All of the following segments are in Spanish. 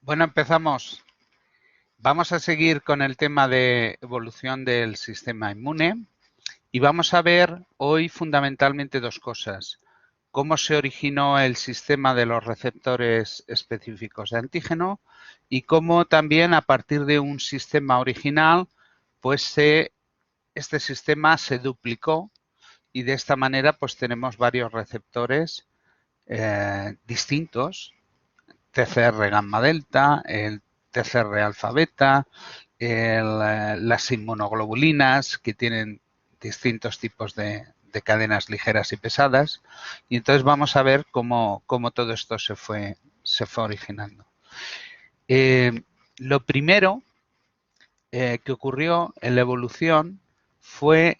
Bueno, empezamos. Vamos a seguir con el tema de evolución del sistema inmune y vamos a ver hoy fundamentalmente dos cosas. Cómo se originó el sistema de los receptores específicos de antígeno y cómo también a partir de un sistema original, pues este sistema se duplicó y de esta manera pues tenemos varios receptores distintos. TCR gamma delta, el TCR alfa beta, las inmunoglobulinas que tienen distintos tipos de cadenas ligeras y pesadas. Y entonces vamos a ver cómo todo esto se fue originando. Lo primero que ocurrió en la evolución fue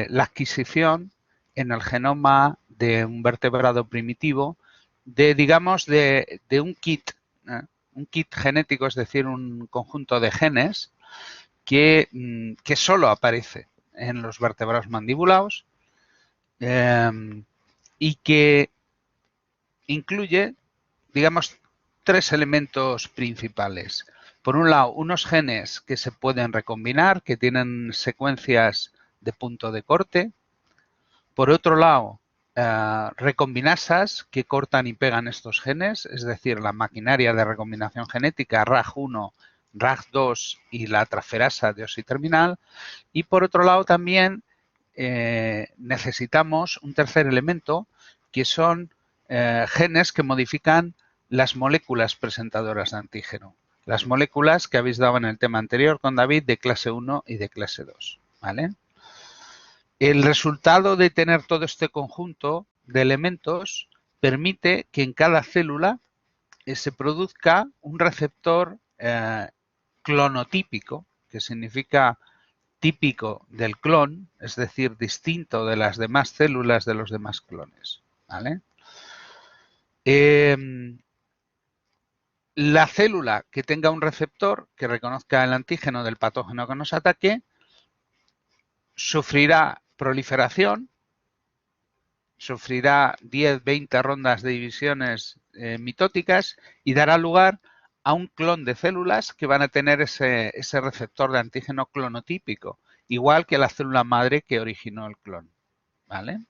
la adquisición en el genoma de un vertebrado primitivo digamos, de un kit genético, es decir, un conjunto de genes que solo aparece en los vertebrados mandibulados y que incluye, digamos, tres elementos principales. Por un lado, unos genes que se pueden recombinar, que tienen secuencias de punto de corte. Por otro lado, recombinasas que cortan y pegan estos genes, es decir, la maquinaria de recombinación genética RAG1, RAG2 y la transferasa deoxiterminal. Y por otro lado también necesitamos un tercer elemento que son genes que modifican las moléculas presentadoras de antígeno. Las moléculas que habéis dado en el tema anterior con David de clase 1 y de clase 2. ¿Vale? El resultado de tener todo este conjunto de elementos permite que en cada célula se produzca un receptor clonotípico, que significa típico del clon, es decir, distinto de las demás células de los demás clones. ¿Vale? La célula que tenga un receptor que reconozca el antígeno del patógeno que nos ataque sufrirá proliferación, sufrirá 10, 20 rondas de divisiones mitóticas y dará lugar a un clon de células que van a tener ese receptor de antígeno clonotípico, igual que la célula madre que originó el clon. ¿Vale?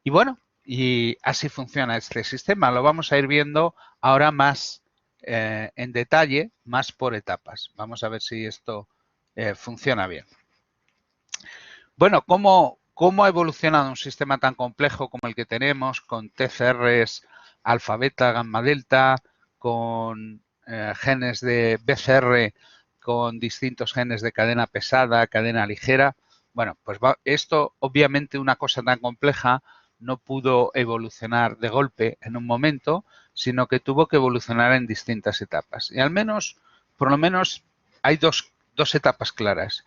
Y bueno, y así funciona este sistema. Lo vamos a ir viendo ahora más en detalle, más por etapas. Vamos a ver si esto funciona bien. Bueno, ¿cómo ha evolucionado un sistema tan complejo como el que tenemos, con TCRs alfa, beta, gamma, delta, con genes de BCR, con distintos genes de cadena pesada, cadena ligera? Bueno, pues esto, obviamente, una cosa tan compleja no pudo evolucionar de golpe en un momento, sino que tuvo que evolucionar en distintas etapas. Y al menos, por lo menos, hay dos etapas claras.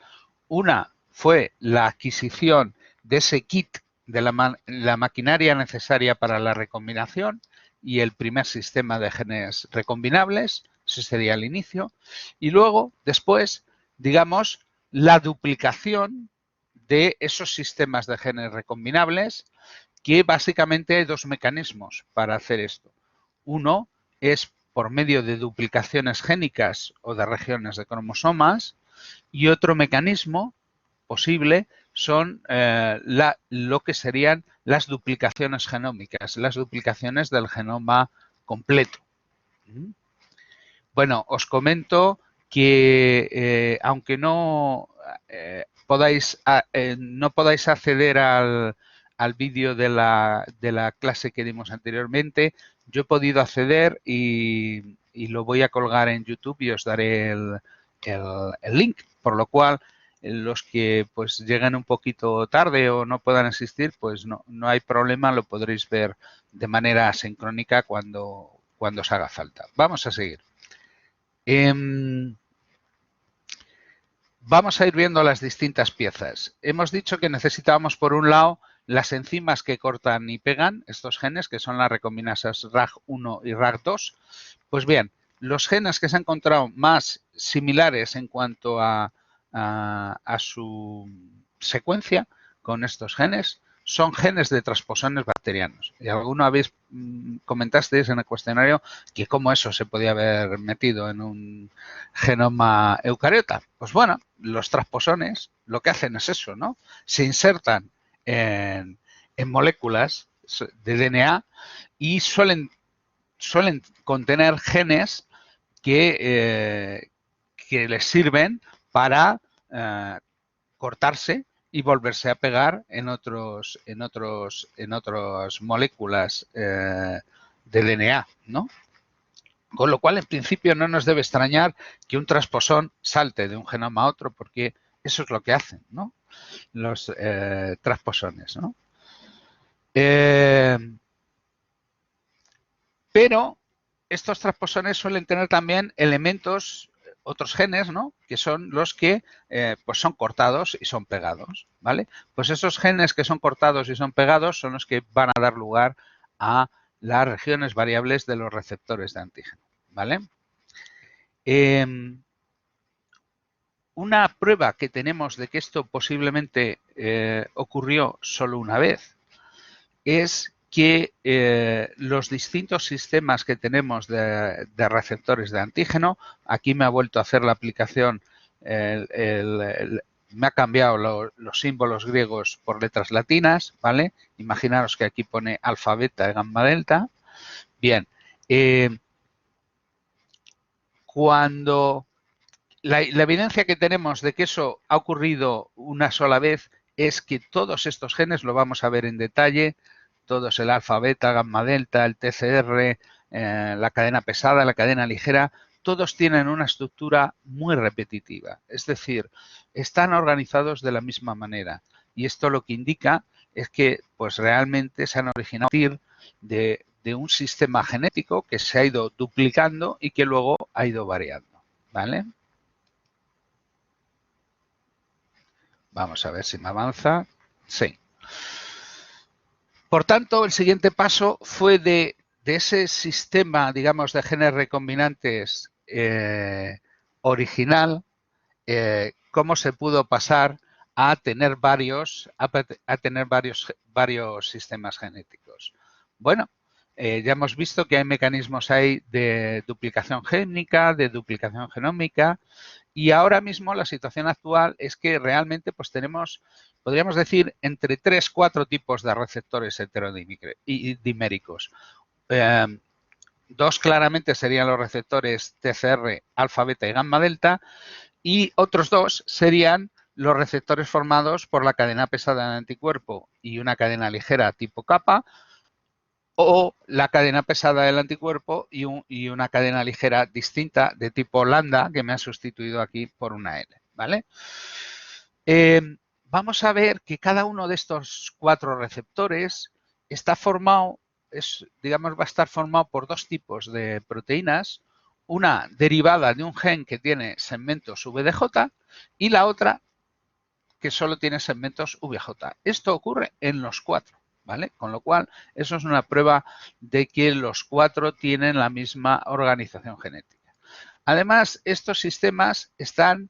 Una fue la adquisición de ese kit de la maquinaria necesaria para la recombinación y el primer sistema de genes recombinables, ese sería el inicio, y luego, después, digamos, la duplicación de esos sistemas de genes recombinables, que básicamente hay dos mecanismos para hacer esto. Uno es por medio de duplicaciones génicas o de regiones de cromosomas, y otro mecanismo posible son lo que serían las duplicaciones genómicas, las duplicaciones del genoma completo. Bueno, os comento que aunque no podáis acceder al vídeo de la clase que dimos anteriormente, yo he podido acceder y lo voy a colgar en YouTube y os daré el link, por lo cual los que pues lleguen un poquito tarde o no puedan asistir, pues no hay problema, lo podréis ver de manera asincrónica cuando os haga falta. Vamos a seguir. Vamos a ir viendo las distintas piezas. Hemos dicho que necesitábamos, por un lado, las enzimas que cortan y pegan estos genes, que son las recombinasas RAG1 y RAG2. Pues bien, los genes que se han encontrado más similares en cuanto a su secuencia con estos genes son genes de transposones bacterianos. Y alguno habéis comentasteis en el cuestionario que cómo eso se podía haber metido en un genoma eucariota. Pues bueno, los transposones lo que hacen es eso, ¿no? Se insertan en moléculas de DNA y suelen contener genes que les sirven para cortarse y volverse a pegar en otras moléculas de DNA, ¿no? Con lo cual, en principio, no nos debe extrañar que un transposón salte de un genoma a otro, porque eso es lo que hacen, ¿no? Los transposones, ¿no? Pero estos transposones suelen tener también elementos, otros genes, ¿no? Que son los que pues son cortados y son pegados, ¿vale? Pues esos genes que son cortados y son pegados son los que van a dar lugar a las regiones variables de los receptores de antígeno, ¿vale? Una prueba que tenemos de que esto posiblemente ocurrió solo una vez es que los distintos sistemas que tenemos de receptores de antígeno, aquí me ha vuelto a hacer la aplicación, me ha cambiado los símbolos griegos por letras latinas, ¿vale? Imaginaros que aquí pone alfa, beta y gamma, delta. Bien, cuando la evidencia que tenemos de que eso ha ocurrido una sola vez es que todos estos genes, lo vamos a ver en detalle, todos el alfa, beta, gamma, delta, el TCR, la cadena pesada, la cadena ligera, todos tienen una estructura muy repetitiva. Es decir, están organizados de la misma manera. Y esto lo que indica es que pues realmente se han originado a partir de un sistema genético que se ha ido duplicando y que luego ha ido variando, ¿vale? Vamos a ver si me avanza. Sí. Por tanto, el siguiente paso fue de ese sistema, digamos, de genes recombinantes original, cómo se pudo pasar a tener varios sistemas genéticos. Bueno, ya hemos visto que hay mecanismos ahí de duplicación génica, de duplicación genómica, y ahora mismo la situación actual es que realmente pues tenemos, podríamos decir, entre 3-4 tipos de receptores heterodiméricos. Dos claramente serían los receptores TCR, alfa, beta y gamma, delta, y otros dos serían los receptores formados por la cadena pesada del anticuerpo y una cadena ligera tipo kappa, o la cadena pesada del anticuerpo y una cadena ligera distinta de tipo lambda, que me ha sustituido aquí por una L, ¿vale? Vamos a ver que cada uno de estos 4 receptores está formado, digamos, va a estar formado por 2 tipos de proteínas, una derivada de un gen que tiene segmentos VDJ y la otra que solo tiene segmentos VJ. Esto ocurre en los 4. ¿Vale? Con lo cual, eso es una prueba de que los 4 tienen la misma organización genética. Además, estos sistemas están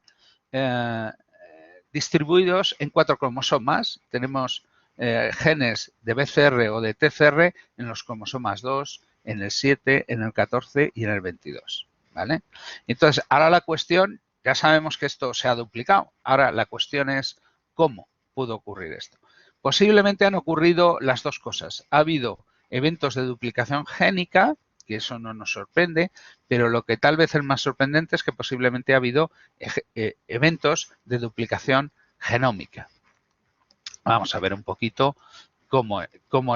distribuidos en 4 cromosomas. Tenemos genes de BCR o de TCR en los cromosomas 2, en el 7, en el 14 y en el 22. ¿Vale? Entonces, ahora la cuestión, ya sabemos que esto se ha duplicado. Ahora la cuestión es cómo pudo ocurrir esto. Posiblemente han ocurrido las dos cosas. Ha habido eventos de duplicación génica, que eso no nos sorprende, pero lo que tal vez es más sorprendente es que posiblemente ha habido eventos de duplicación genómica. Vamos a ver un poquito cómo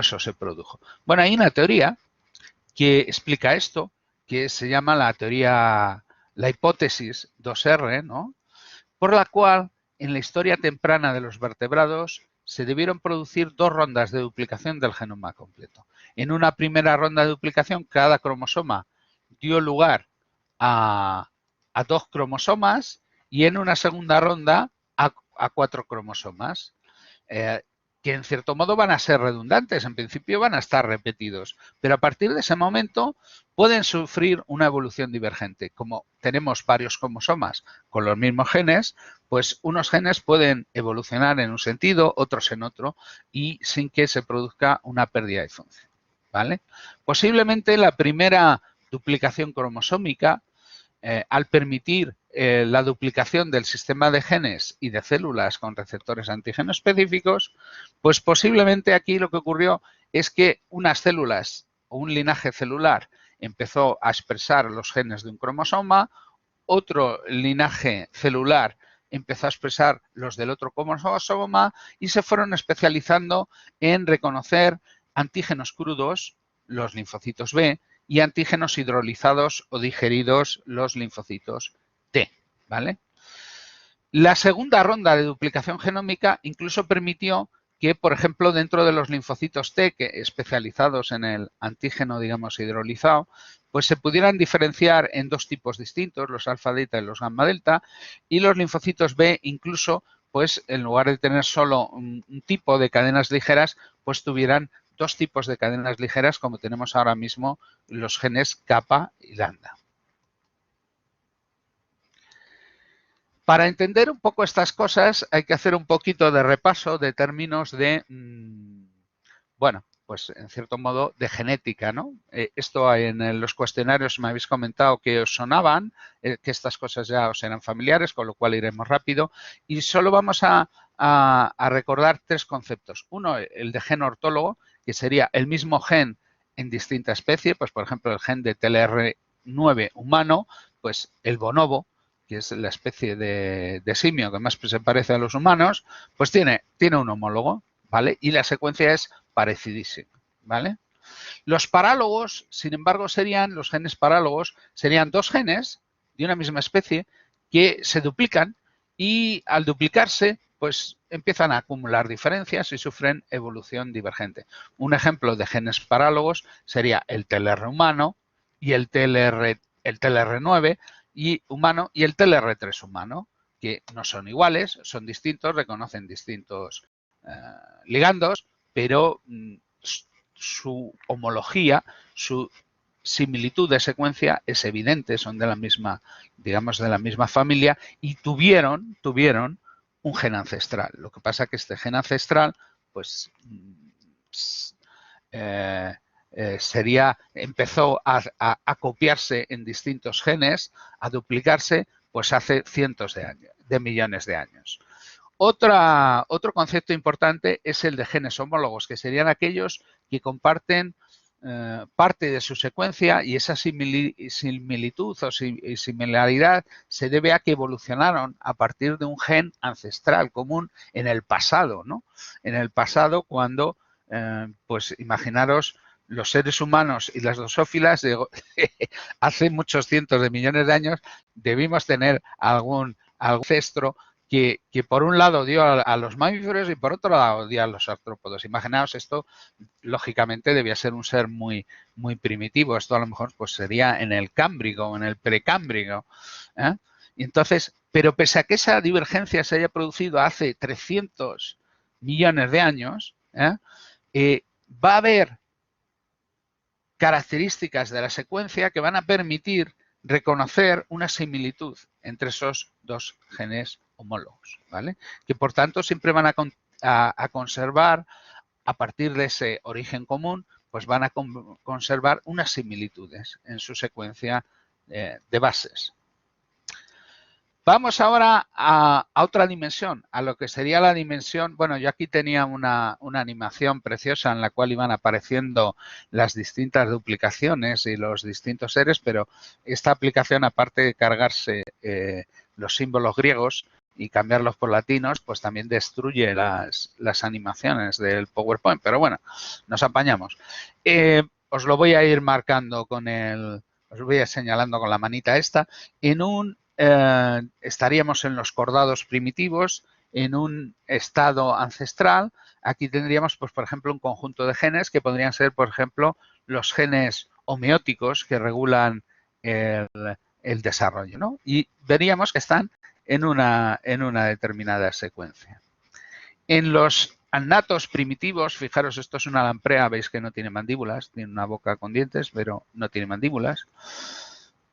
eso se produjo. Bueno, hay una teoría que explica esto, que se llama la hipótesis 2R, ¿no? Por la cual en la historia temprana de los vertebrados se debieron producir 2 rondas de duplicación del genoma completo. En una primera ronda de duplicación, cada cromosoma dio lugar a 2 cromosomas y en una segunda ronda a 4 cromosomas. que en cierto modo van a ser redundantes, en principio van a estar repetidos, pero a partir de ese momento pueden sufrir una evolución divergente. Como tenemos varios cromosomas con los mismos genes, pues unos genes pueden evolucionar en un sentido, otros en otro, y sin que se produzca una pérdida de función, ¿vale? Posiblemente la primera duplicación cromosómica, al permitir la duplicación del sistema de genes y de células con receptores antígeno específicos, pues posiblemente aquí lo que ocurrió es que unas células o un linaje celular empezó a expresar los genes de un cromosoma, otro linaje celular empezó a expresar los del otro cromosoma y se fueron especializando en reconocer antígenos crudos, los linfocitos B, y antígenos hidrolizados o digeridos, los linfocitos T, ¿vale? La segunda ronda de duplicación genómica incluso permitió que, por ejemplo, dentro de los linfocitos T, que especializados en el antígeno, digamos, hidrolizado, pues se pudieran diferenciar en dos tipos distintos, los alfa-delta y los gamma-delta, y los linfocitos B incluso, pues en lugar de tener solo un tipo de cadenas ligeras, pues tuvieran dos tipos de cadenas ligeras, como tenemos ahora mismo los genes kappa y lambda. Para entender un poco estas cosas hay que hacer un poquito de repaso de términos de, bueno, pues en cierto modo de genética, ¿no? Esto en los cuestionarios me habéis comentado que os sonaban, que estas cosas ya os eran familiares, con lo cual iremos rápido. Y solo vamos a recordar tres conceptos. Uno, el de gen ortólogo, que sería el mismo gen en distinta especie, pues por ejemplo el gen de TLR9 humano, pues el bonobo, que es la especie de simio que más se parece a los humanos, pues tiene un homólogo, ¿vale? Y la secuencia es parecidísima, ¿vale? Los parálogos, sin embargo, los genes parálogos, serían dos genes de una misma especie que se duplican y al duplicarse, pues empiezan a acumular diferencias y sufren evolución divergente. Un ejemplo de genes parálogos sería el TLR humano y el TLR9 y humano y el TLR3 humano, que no son iguales, son distintos, reconocen distintos ligandos, pero su homología, su similitud de secuencia es evidente, son de la misma, digamos, de la misma familia y tuvieron un gen ancestral. Lo que pasa es que este gen ancestral, pues, empezó a copiarse en distintos genes, a duplicarse, pues hace cientos de años, de millones de años. Otro concepto importante es el de genes homólogos, que serían aquellos que comparten parte de su secuencia y esa similitud o similaridad se debe a que evolucionaron a partir de un gen ancestral común en el pasado, ¿no? En el pasado cuando, pues imaginaros, los seres humanos y las drosófilas hace muchos cientos de millones de años debimos tener algún ancestro que por un lado dio a los mamíferos y por otro lado dio a los artrópodos. Imaginaos esto, lógicamente debía ser un ser muy, muy primitivo. Esto a lo mejor pues sería en el Cámbrico o en el Precámbrico. Y entonces, pero pese a que esa divergencia se haya producido hace 300 millones de años, va a haber características de la secuencia que van a permitir reconocer una similitud entre esos dos genes homólogos, ¿vale? Que por tanto siempre van a conservar, a partir de ese origen común, pues van a conservar unas similitudes en su secuencia de bases. Vamos ahora a otra dimensión, a lo que sería la dimensión, bueno, yo aquí tenía una animación preciosa en la cual iban apareciendo las distintas duplicaciones y los distintos seres, pero esta aplicación, aparte de cargarse los símbolos griegos y cambiarlos por latinos, pues también destruye las animaciones del PowerPoint, pero bueno, nos apañamos. Os lo voy a ir marcando os voy a ir señalando con la manita esta, estaríamos en los cordados primitivos, en un estado ancestral. Aquí tendríamos, pues, por ejemplo, un conjunto de genes que podrían ser, por ejemplo, los genes homeóticos que regulan el desarrollo, ¿no? Y veríamos que están en una determinada secuencia. En los annatos primitivos, fijaros, esto es una lamprea, veis que no tiene mandíbulas, tiene una boca con dientes, pero no tiene mandíbulas.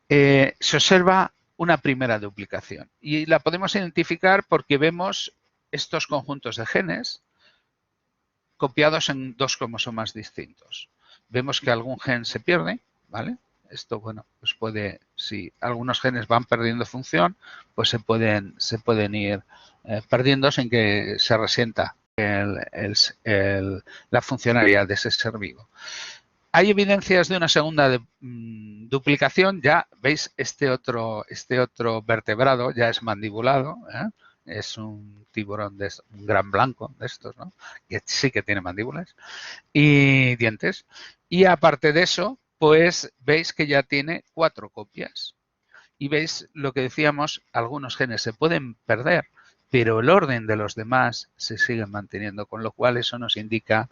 Se observa una primera duplicación y la podemos identificar porque vemos estos conjuntos de genes copiados en dos cromosomas distintos. Vemos que algún gen se pierde, ¿vale? Esto, bueno, pues puede, si algunos genes van perdiendo función, pues se pueden ir perdiendo sin que se resienta la funcionalidad de ese ser vivo. Hay evidencias de una segunda duplicación, ya veis este otro vertebrado ya es mandibulado, ¿eh? Es un tiburón, un gran blanco de estos, ¿no? Que sí que tiene mandíbulas y dientes. Y aparte de eso, pues veis que ya tiene 4 copias. Y veis lo que decíamos, algunos genes se pueden perder, pero el orden de los demás se sigue manteniendo, con lo cual eso nos indica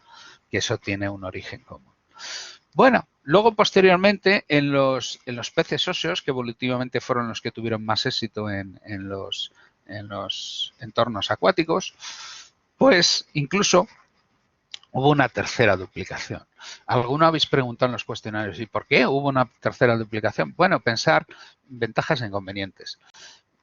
que eso tiene un origen común. Bueno, luego posteriormente en los peces óseos, que evolutivamente fueron los que tuvieron más éxito en los entornos acuáticos, pues incluso hubo una tercera duplicación. Alguno habéis preguntado en los cuestionarios, ¿y por qué hubo una tercera duplicación? Bueno, pensar ventajas e inconvenientes.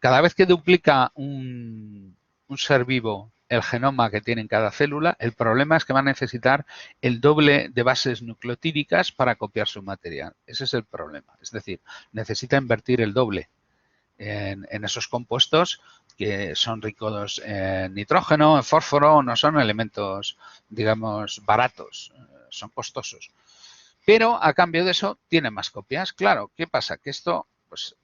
Cada vez que duplica un ser vivo el genoma que tiene en cada célula, el problema es que va a necesitar el doble de bases nucleotídicas para copiar su material. Ese es el problema. Es decir, necesita invertir el doble en esos compuestos que son ricos en nitrógeno, en fósforo, no son elementos, digamos, baratos, son costosos. Pero a cambio de eso tiene más copias. Claro, ¿qué pasa? Que esto, pues,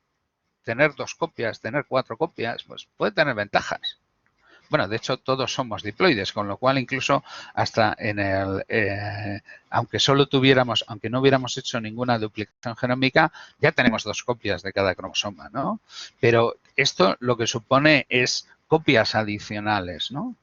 tener 2 copias, tener 4 copias, pues puede tener ventajas. Bueno, de hecho todos somos diploides, con lo cual incluso hasta en aunque no hubiéramos hecho ninguna duplicación genómica, ya tenemos 2 copias de cada cromosoma, ¿no? Pero esto lo que supone es copias adicionales, ¿no?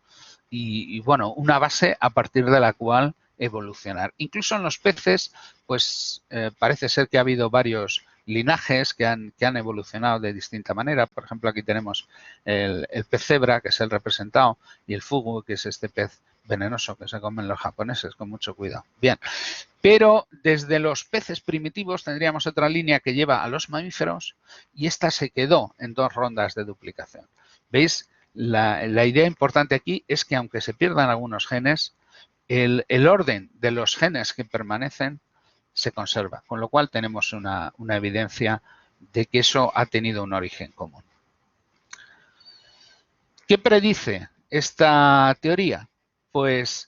Y bueno, una base a partir de la cual evolucionar. Incluso en los peces, pues parece ser que ha habido varios linajes que han evolucionado de distinta manera. Por ejemplo, aquí tenemos el pez cebra, que es el representado, y el fugu, que es este pez venenoso que se comen los japoneses, con mucho cuidado. Bien, pero desde los peces primitivos tendríamos otra línea que lleva a los mamíferos y esta se quedó en 2 rondas de duplicación. ¿Veis? La idea importante aquí es que aunque se pierdan algunos genes, el orden de los genes que permanecen se conserva, con lo cual tenemos una evidencia de que eso ha tenido un origen común. ¿Qué predice esta teoría? Pues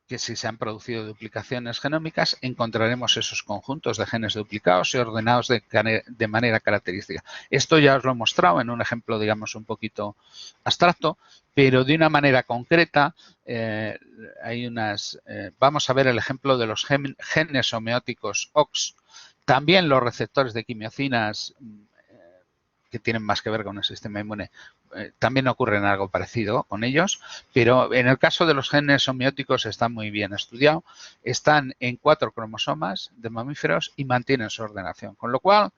que si se han producido duplicaciones genómicas, encontraremos esos conjuntos de genes duplicados y ordenados de manera característica. Esto ya os lo he mostrado en un ejemplo, digamos, un poquito abstracto, pero de una manera concreta vamos a ver el ejemplo de los genes homeóticos OX. También los receptores de quimiocinas que tienen más que ver con el sistema inmune, también ocurre algo parecido con ellos, pero en el caso de los genes homeóticos está muy bien estudiado, están en 4 cromosomas de mamíferos y mantienen su ordenación, con lo cual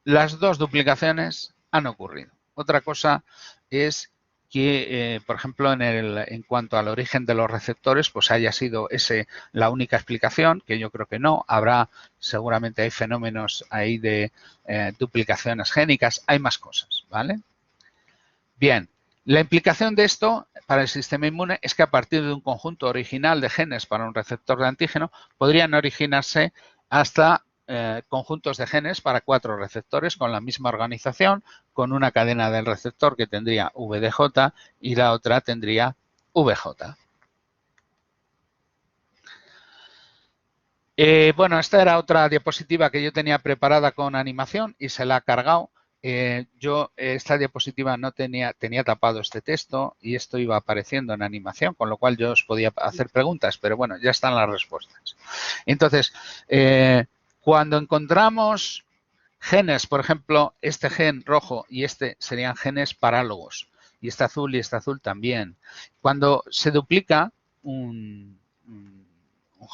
las 2 duplicaciones han ocurrido. Otra cosa es que, por ejemplo, en cuanto al origen de los receptores, pues haya sido la única explicación, que yo creo que no. Seguramente hay fenómenos ahí de duplicaciones génicas, hay más cosas, ¿vale? Bien, la implicación de esto para el sistema inmune es que a partir de un conjunto original de genes para un receptor de antígeno podrían originarse hasta conjuntos de genes para 4 receptores con la misma organización, con una cadena del receptor que tendría VDJ y la otra tendría VJ. Bueno, esta era otra diapositiva que yo tenía preparada con animación y se la ha cargado. Yo esta diapositiva no tenía tapado este texto y esto iba apareciendo en animación, con lo cual yo os podía hacer preguntas, pero bueno, ya están las respuestas. Entonces, cuando encontramos genes, por ejemplo, este gen rojo y este serían genes parálogos, y este azul también. Cuando se duplica un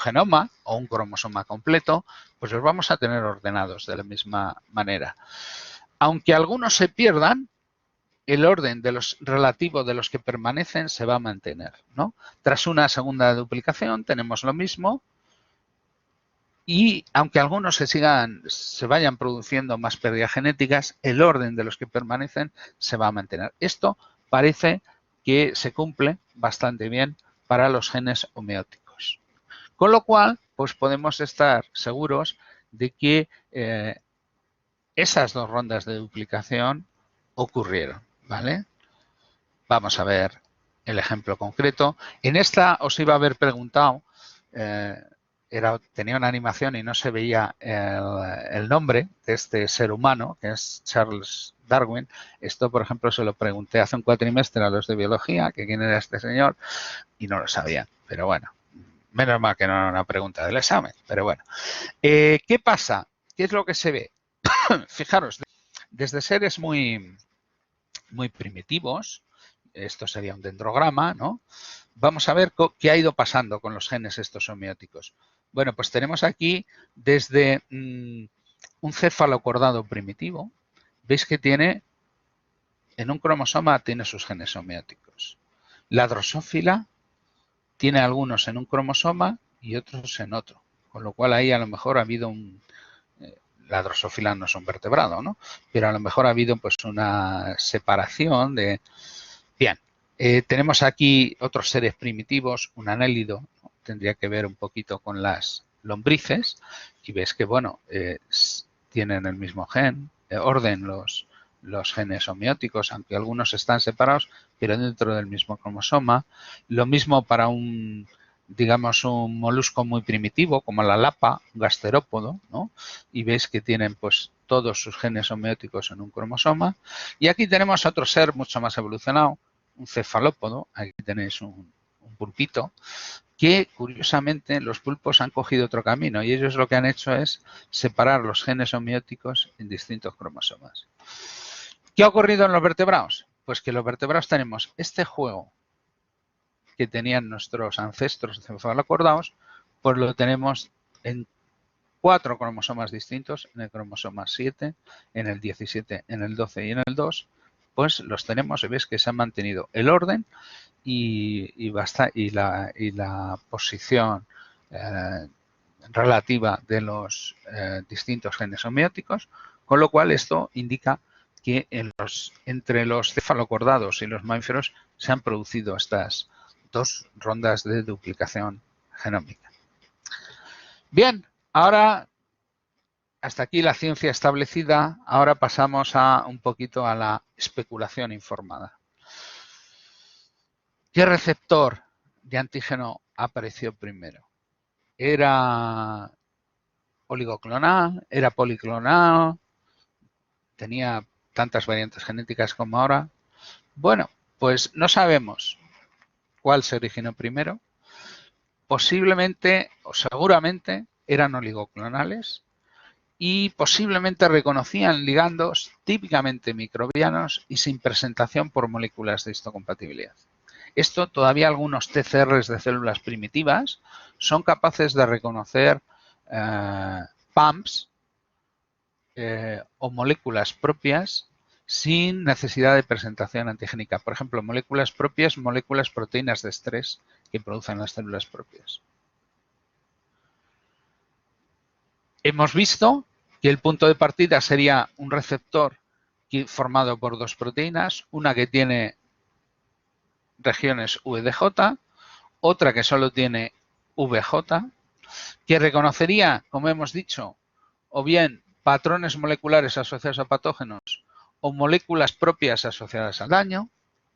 genoma o un cromosoma completo, pues los vamos a tener ordenados de la misma manera. Aunque algunos se pierdan, el orden de los relativo de los que permanecen se va a mantener, ¿no? Tras una segunda duplicación tenemos lo mismo y aunque algunos se vayan produciendo más pérdidas genéticas, el orden de los que permanecen se va a mantener. Esto parece que se cumple bastante bien para los genes homeóticos. Con lo cual, pues podemos estar seguros de que esas dos rondas de duplicación ocurrieron, ¿vale? Vamos a ver el ejemplo concreto. En esta os iba a haber preguntado, tenía una animación y no se veía el nombre de este ser humano, que es Charles Darwin. Esto, por ejemplo, se lo pregunté hace un cuatrimestre a los de biología, que quién era este señor, y no lo sabían. Pero bueno, menos mal que no era una pregunta del examen. Pero bueno, ¿qué pasa? ¿Qué es lo que se ve? Fijaros, desde seres muy primitivos, esto sería un dendrograma, ¿no? Vamos a ver qué ha ido pasando con los genes estos homeóticos. Bueno, pues tenemos aquí desde un cefalocordado primitivo, veis que tiene, en un cromosoma tiene sus genes homeóticos. La drosófila tiene algunos en un cromosoma y otros en otro, con lo cual ahí a lo mejor ha habido la drosófila no es un vertebrado, ¿no? Pero a lo mejor ha habido pues una separación de... Bien, tenemos aquí otros seres primitivos, un anélido, ¿no? Tendría que ver un poquito con las lombrices y ves que, bueno, tienen el mismo orden los genes homeóticos, aunque algunos están separados, pero dentro del mismo cromosoma. Lo mismo para digamos, un molusco muy primitivo, como la lapa, un gasterópodo, ¿no? Y veis que tienen, pues, todos sus genes homeóticos en un cromosoma. Y aquí tenemos otro ser mucho más evolucionado, un cefalópodo, aquí tenéis un pulpito, que curiosamente los pulpos han cogido otro camino y ellos lo que han hecho es separar los genes homeóticos en distintos cromosomas. ¿Qué ha ocurrido en los vertebrados? Pues que los vertebrados tenemos este juego que tenían nuestros ancestros cefalocordados, pues lo tenemos en 4 cromosomas distintos, en el cromosoma 7, en el 17, en el 12 y en el 2, pues los tenemos y ves que se ha mantenido el orden y la posición relativa de los distintos genes homeóticos, con lo cual esto indica que entre los cefalocordados y los mamíferos se han producido estas dos rondas de duplicación genómica. Bien, ahora hasta aquí la ciencia establecida, ahora pasamos un poquito a la especulación informada. ¿Qué receptor de antígeno apareció primero? ¿Era oligoclonal? ¿Era policlonal? ¿Tenía tantas variantes genéticas como ahora? Bueno, pues no sabemos cuál se originó primero. Posiblemente o seguramente eran oligoclonales y posiblemente reconocían ligandos típicamente microbianos y sin presentación por moléculas de histocompatibilidad. Esto todavía algunos TCRs de células primitivas son capaces de reconocer PAMPs o moléculas propias sin necesidad de presentación antigénica. Por ejemplo, moléculas propias, moléculas proteínas de estrés que producen las células propias. Hemos visto que el punto de partida sería un receptor formado por dos proteínas, una que tiene regiones VDJ, otra que solo tiene VJ, que reconocería, como hemos dicho, o bien patrones moleculares asociados a patógenos o moléculas propias asociadas al daño,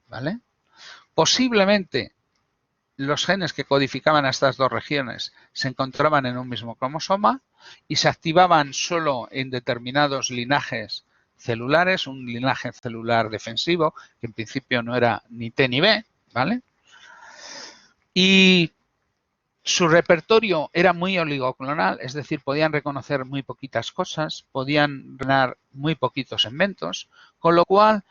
¿vale? Posiblemente los genes que codificaban a estas dos regiones se encontraban en un mismo cromosoma y se activaban solo en determinados linajes celulares, un linaje celular defensivo, que en principio no era ni T ni B, ¿vale? Y su repertorio era muy oligoclonal, es decir, podían reconocer muy poquitas cosas, podían ganar muy poquitos segmentos, con lo cual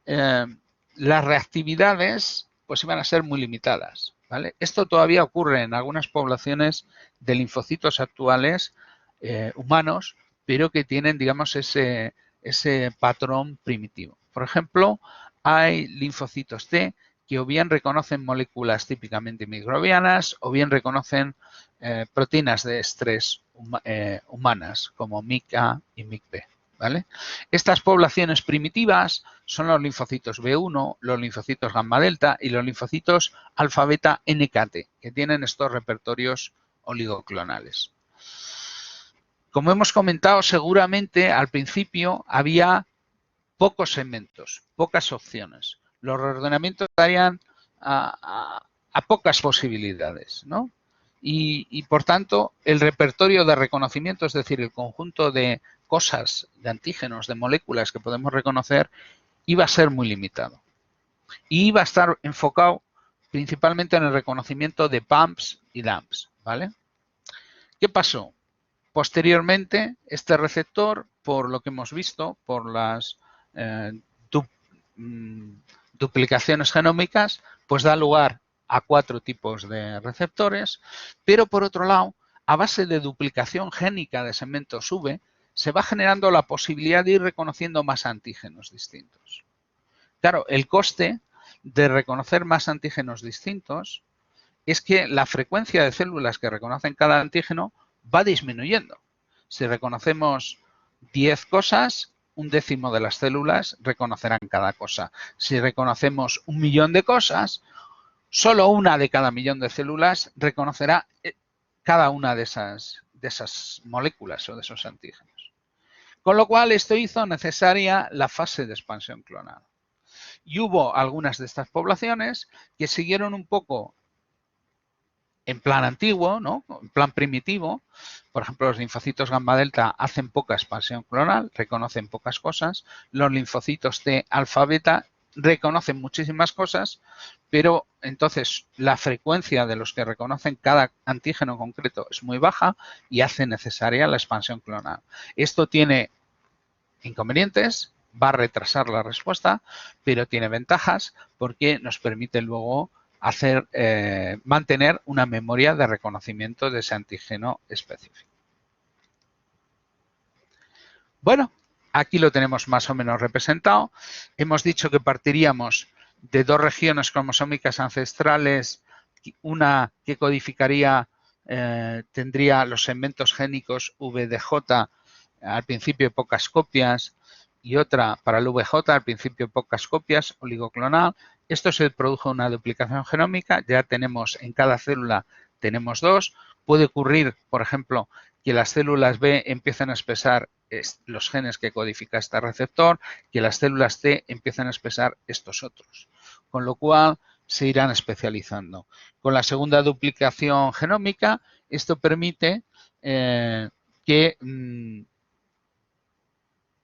las reactividades pues iban a ser muy limitadas, ¿vale? Esto todavía ocurre en algunas poblaciones de linfocitos actuales humanos, pero que tienen, digamos, ese patrón primitivo. Por ejemplo, hay linfocitos T que o bien reconocen moléculas típicamente microbianas o bien reconocen proteínas de estrés humanas como MIC-A y MIC-B. ¿Vale? Estas poblaciones primitivas son los linfocitos B1, los linfocitos gamma delta y los linfocitos alfa beta NKT, que tienen estos repertorios oligoclonales. Como hemos comentado, seguramente al principio había pocos segmentos, pocas opciones. Los reordenamientos darían a pocas posibilidades, ¿no? Y, por tanto, el repertorio de reconocimiento, es decir, el conjunto de cosas, de antígenos, de moléculas que podemos reconocer, iba a ser muy limitado. Y iba a estar enfocado principalmente en el reconocimiento de PAMPs y DAMPs, ¿vale? ¿Qué pasó? Posteriormente, este receptor, por lo que hemos visto, por las duplicaciones genómicas, pues da lugar a 4 tipos de receptores, pero por otro lado, a base de duplicación génica de segmentos V, se va generando la posibilidad de ir reconociendo más antígenos distintos. Claro, el coste de reconocer más antígenos distintos es que la frecuencia de células que reconocen cada antígeno va disminuyendo. Si reconocemos 10 cosas, 1/10 de las células reconocerán cada cosa. Si reconocemos 1.000.000 de cosas, solo 1 de cada 1.000.000 de células reconocerá cada una de esas moléculas o de esos antígenos. Con lo cual, esto hizo necesaria la fase de expansión clonal. Y hubo algunas de estas poblaciones que siguieron un poco en plan antiguo, ¿no? En plan primitivo. Por ejemplo, los linfocitos gamma delta hacen poca expansión clonal, reconocen pocas cosas. Los linfocitos T alfa beta reconocen muchísimas cosas, pero entonces la frecuencia de los que reconocen cada antígeno concreto es muy baja y hace necesaria la expansión clonal. Esto tiene inconvenientes, va a retrasar la respuesta, pero tiene ventajas porque nos permite luego mantener una memoria de reconocimiento de ese antígeno específico. Bueno, aquí lo tenemos más o menos representado. Hemos dicho que partiríamos de 2 regiones cromosómicas ancestrales, una que codificaría, tendría los segmentos génicos VDJ, al principio pocas copias, y otra para el VJ, al principio pocas copias, oligoclonal. Esto se produjo una duplicación genómica, ya tenemos en cada célula, tenemos 2. Puede ocurrir, por ejemplo, que las células B empiecen a expresar los genes que codifica este receptor, que las células T empiecen a expresar estos otros. Con lo cual, se irán especializando. Con la segunda duplicación genómica, esto permite que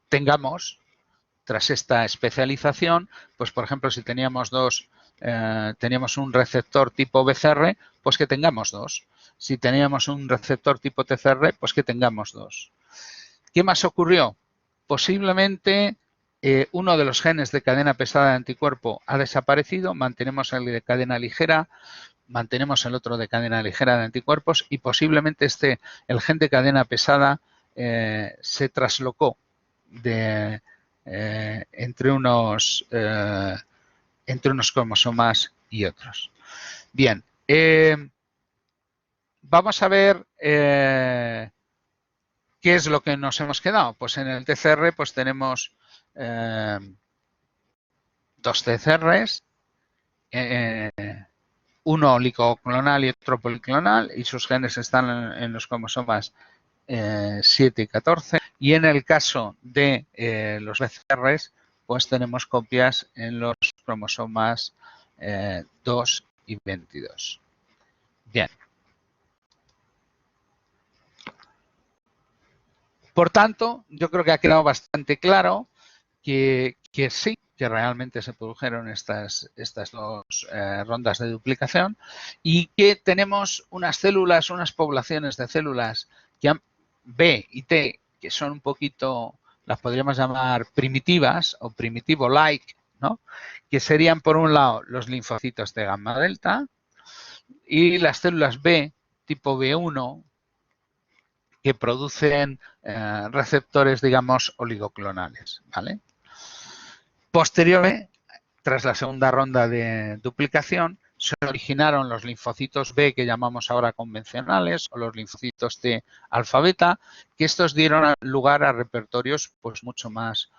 tengamos, tras esta especialización, pues por ejemplo, si teníamos teníamos un receptor tipo BCR, pues que tengamos 2. Si teníamos un receptor tipo TCR, pues que tengamos 2. ¿Qué más ocurrió? Posiblemente uno de los genes de cadena pesada de anticuerpo ha desaparecido, mantenemos el de cadena ligera, mantenemos el otro de cadena ligera de anticuerpos y posiblemente el gen de cadena pesada se traslocó entre unos cromosomas y otros. Bien, vamos a ver qué es lo que nos hemos quedado. Pues en el TCR pues tenemos 2 TCRs, uno oligoclonal y otro policlonal, y sus genes están en los cromosomas 7 y 14. Y en el caso de los BCRs, pues tenemos copias en los cromosomas 2 y 22. Bien. Por tanto, yo creo que ha quedado bastante claro que sí, que realmente se produjeron estas 2 rondas de duplicación y que tenemos unas células, unas poblaciones de células que B y T, que son un poquito, las podríamos llamar primitivas o primitivo-like, ¿no? Que serían, por un lado, los linfocitos de gamma delta y las células B tipo B1 que producen receptores, digamos, oligoclonales, ¿vale? Posteriormente, tras la segunda ronda de duplicación, se originaron los linfocitos B, que llamamos ahora convencionales, o los linfocitos T alfa beta, que estos dieron lugar a repertorios pues mucho más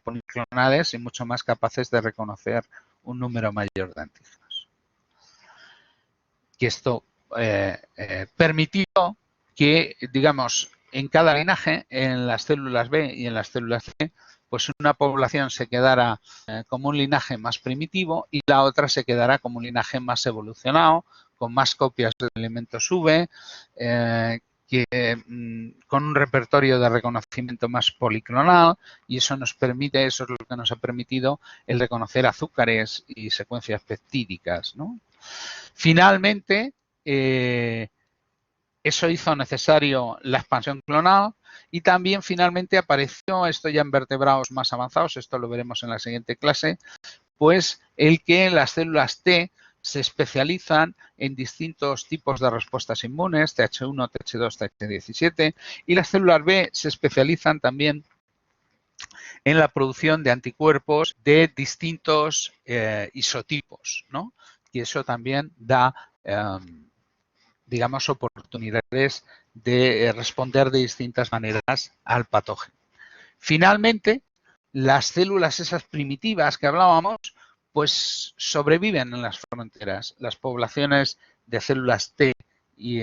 policlonales y mucho más capaces de reconocer un número mayor de antígenos. Que esto permitió que, digamos, en cada linaje, en las células B y en las células C, pues una población se quedara como un linaje más primitivo y la otra se quedara como un linaje más evolucionado, con más copias de elementos V, con un repertorio de reconocimiento más policlonal, y eso nos permite, eso es lo que nos ha permitido el reconocer azúcares y secuencias peptídicas, ¿no? Finalmente, eso hizo necesario la expansión clonal y también finalmente apareció, esto ya en vertebrados más avanzados, esto lo veremos en la siguiente clase, pues el que las células T se especializan en distintos tipos de respuestas inmunes, Th1, Th2, Th17, y las células B se especializan también en la producción de anticuerpos de distintos isotipos, ¿no? Y eso también da digamos, oportunidades de responder de distintas maneras al patógeno. Finalmente, las células esas primitivas que hablábamos, pues sobreviven en las fronteras. Las poblaciones de células T y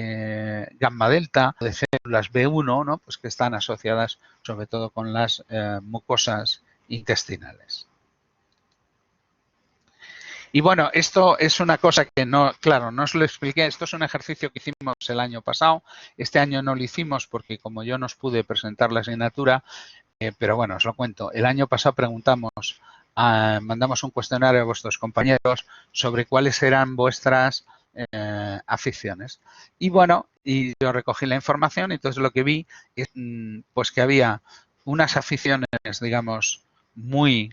gamma delta, de células B1, ¿no? Pues que están asociadas sobre todo con las mucosas intestinales. Y bueno, esto es una cosa que no, claro, no os lo expliqué. Esto es un ejercicio que hicimos el año pasado. Este año no lo hicimos porque como yo no os pude presentar la asignatura, pero bueno, os lo cuento. El año pasado mandamos un cuestionario a vuestros compañeros sobre cuáles eran vuestras aficiones. Y bueno, y yo recogí la información y entonces lo que vi es pues que había unas aficiones, digamos, muy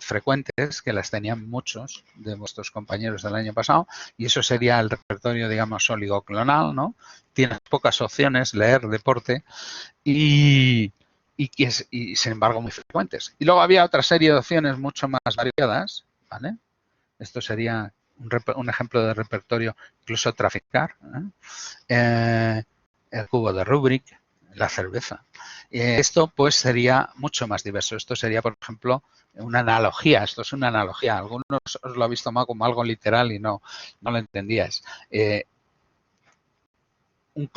frecuentes, que las tenían muchos de vuestros compañeros del año pasado, y eso sería el repertorio, digamos, oligoclonal, ¿no? Tienes pocas opciones, leer, deporte, y sin embargo muy frecuentes. Y luego había otra serie de opciones mucho más variadas, ¿vale? Esto sería un ejemplo de repertorio, incluso traficar, el cubo de Rubik, la cerveza. Esto pues sería mucho más diverso. Esto sería, por ejemplo, una analogía. Esto es una analogía. Algunos os lo habéis tomado como algo literal y no lo entendíais. Un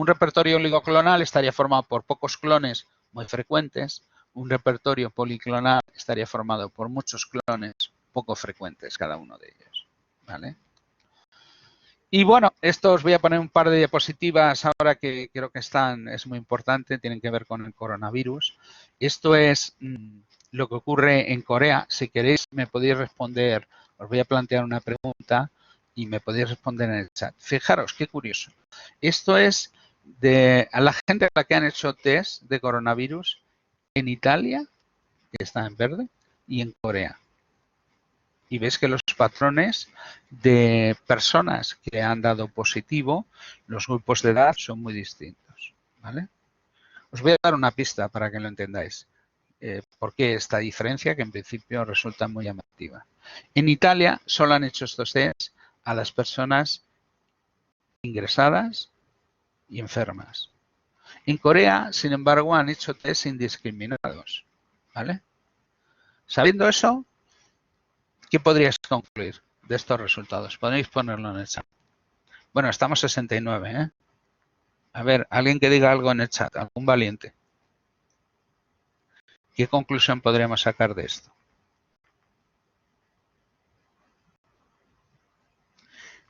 repertorio oligoclonal estaría formado por pocos clones muy frecuentes. Un repertorio policlonal estaría formado por muchos clones poco frecuentes, cada uno de ellos. ¿Vale? Y bueno, esto os voy a poner un par de diapositivas ahora que creo que es muy importante, tienen que ver con el coronavirus. Esto es lo que ocurre en Corea. Si queréis me podéis responder, os voy a plantear una pregunta y me podéis responder en el chat. Fijaros, qué curioso. Esto es a la gente a la que han hecho test de coronavirus en Italia, que está en verde, y en Corea. Y ves que los patrones de personas que han dado positivo, los grupos de edad son muy distintos, ¿vale? Os voy a dar una pista para que lo entendáis. ¿Por qué esta diferencia que en principio resulta muy llamativa? En Italia solo han hecho estos test a las personas ingresadas y enfermas. En Corea, sin embargo, han hecho test indiscriminados, ¿vale? Sabiendo eso, ¿qué podrías concluir de estos resultados? Podéis ponerlo en el chat. Bueno, estamos 69, ¿eh? A ver, alguien que diga algo en el chat, algún valiente. ¿Qué conclusión podríamos sacar de esto?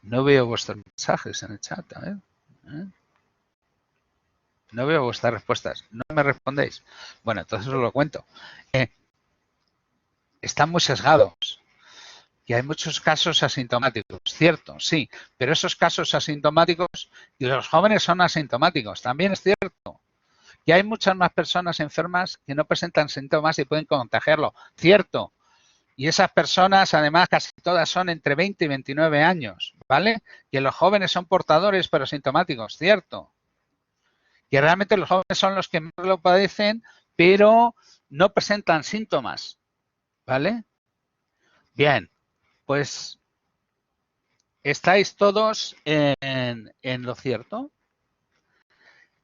No veo vuestros mensajes en el chat, a ver. No veo vuestras respuestas. ¿No me respondéis? Bueno, entonces os lo cuento. Están muy sesgados. Y hay muchos casos asintomáticos, cierto, sí, pero esos casos asintomáticos, y los jóvenes son asintomáticos, también es cierto. Y hay muchas más personas enfermas que no presentan síntomas y pueden contagiarlo, cierto. Y esas personas, además, casi todas son entre 20 y 29 años, ¿vale? Que los jóvenes son portadores pero asintomáticos, cierto. Que realmente los jóvenes son los que más lo padecen, pero no presentan síntomas. ¿vale? Bien, pues estáis todos en lo cierto.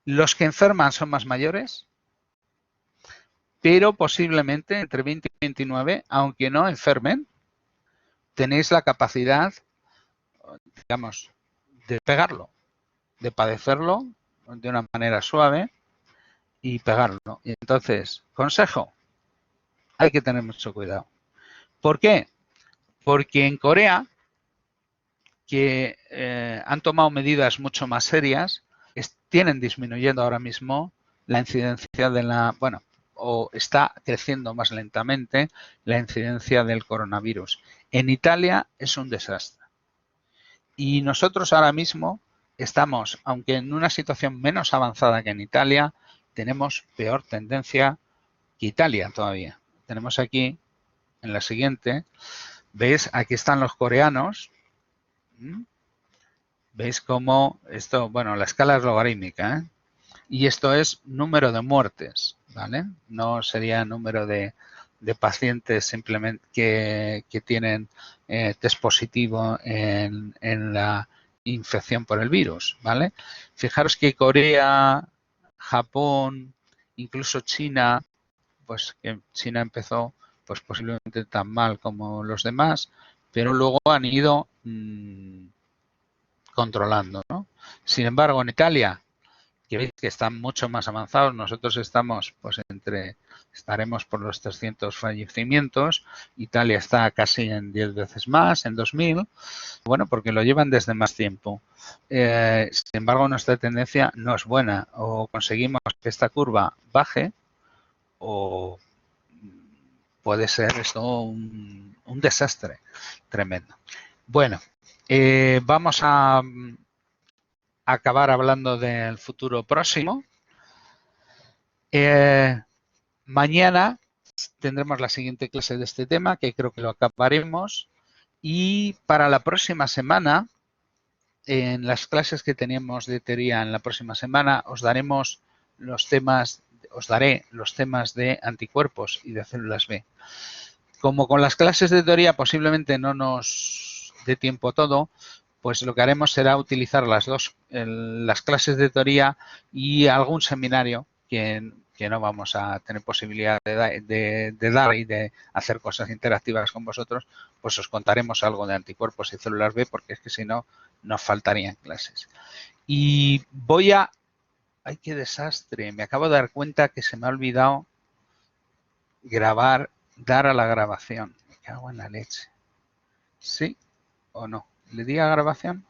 Los que enferman son más mayores, pero posiblemente entre 20 y 29, aunque no enfermen, tenéis la capacidad, digamos, de pegarlo, de padecerlo de una manera suave y pegarlo. Y entonces, consejo, hay que tener mucho cuidado. ¿Por qué? Porque en Corea, que han tomado medidas mucho más serias, tienen disminuyendo ahora mismo la incidencia de la, bueno, o está creciendo más lentamente la incidencia del coronavirus. En Italia es un desastre. Y nosotros ahora mismo estamos, aunque en una situación menos avanzada que en Italia, tenemos peor tendencia que Italia todavía. Tenemos aquí, en la siguiente, ¿veis? Aquí están los coreanos. ¿Veis cómo esto, bueno, la escala es logarítmica, ¿eh? Y esto es número de muertes, ¿vale? No sería número de pacientes simplemente que tienen test positivo en la infección por el virus, ¿vale? Fijaros que Corea, Japón, incluso China, pues que China empezó pues posiblemente tan mal como los demás, pero luego han ido controlando, ¿no? Sin embargo, en Italia, que veis que están mucho más avanzados, nosotros estamos pues estaremos por los 300 fallecimientos, Italia está casi en 10 veces más, en 2000, bueno, porque lo llevan desde más tiempo. Sin embargo, nuestra tendencia no es buena, o conseguimos que esta curva baje, o puede ser esto un desastre tremendo. Bueno, vamos a acabar hablando del futuro próximo. Mañana tendremos la siguiente clase de este tema, que creo que lo acabaremos. Y para la próxima semana, en las clases que teníamos de teoría en la próxima semana, os daré los temas de anticuerpos y de células B. Como con las clases de teoría posiblemente no nos dé tiempo todo, pues lo que haremos será utilizar las clases de teoría y algún seminario que no vamos a tener posibilidad de dar y de hacer cosas interactivas con vosotros, pues os contaremos algo de anticuerpos y células B, porque es que si no, nos faltarían clases. Y ¡ay, qué desastre! Me acabo de dar cuenta que se me ha olvidado dar a la grabación. Me cago en la leche. ¿Sí o no? ¿Le di a grabación?